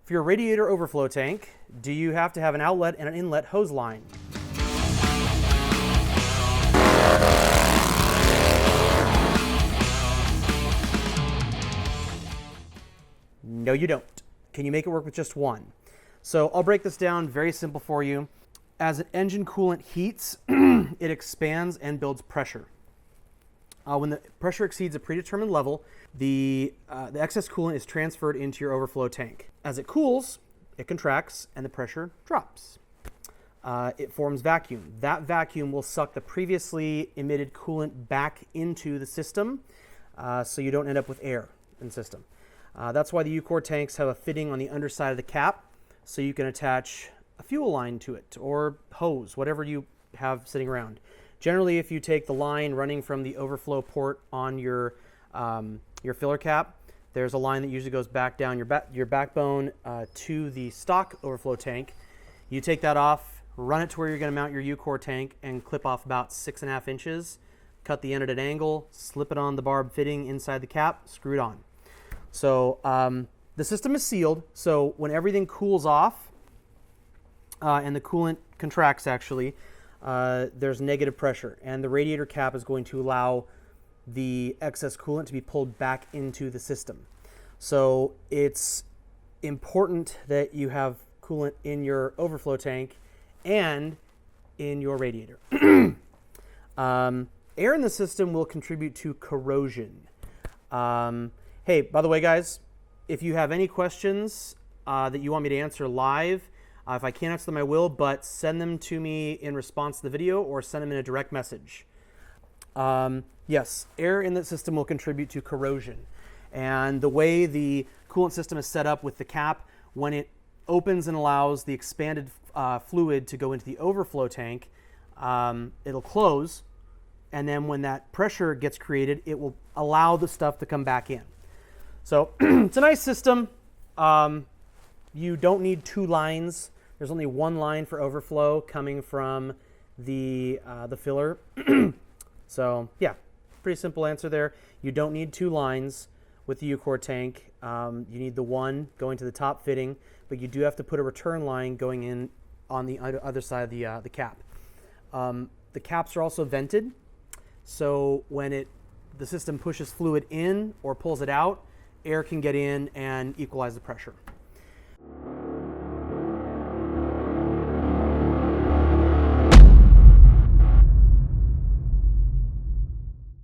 For your radiator overflow tank, do you have to have an outlet and an inlet hose line? No, you don't. Can you make it work with just one? So I'll break this down very simple for you. As an engine coolant heats, it expands and builds pressure. When the pressure exceeds a predetermined level, the excess coolant is transferred into your overflow tank. As it cools, it contracts and the pressure drops. It forms vacuum. That vacuum will suck the previously emitted coolant back into the system, so you don't end up with air in the system. That's why the UCOR tanks have a fitting on the underside of the cap, so you can attach a fuel line to it or hose, whatever you have sitting around. Generally, if you take the line running from the overflow port on your filler cap, there's a line that usually goes back down your backbone to the stock overflow tank. You take that off, run it to where you're going to mount your UCOR tank, and clip off about 6.5 inches. Cut the end at an angle, slip it on the barb fitting inside the cap, screw it on. So the system is sealed, so when everything cools off and the coolant contracts actually, there's negative pressure, and the radiator cap is going to allow the excess coolant to be pulled back into the system. So it's important that you have coolant in your overflow tank and in your radiator. Air in the system will contribute to corrosion. Hey, by the way, guys, if you have any questions that you want me to answer live, if I can't answer them, I will, but send them to me in response to the video or send them in a direct message. Yes, air in the system will contribute to corrosion. And the way the coolant system is set up with the cap, when it opens and allows the expanded fluid to go into the overflow tank, it'll close. And then when that pressure gets created, it will allow the stuff to come back in. So it's a nice system. You don't need two lines. There's only one line for overflow coming from the filler. So yeah, pretty simple answer there. You don't need two lines with the UCOR tank. You need the one going to the top fitting, but you do have to put a return line going in on the other side of the cap. The caps are also vented, so when the system pushes fluid in or pulls it out, air can get in and equalize the pressure.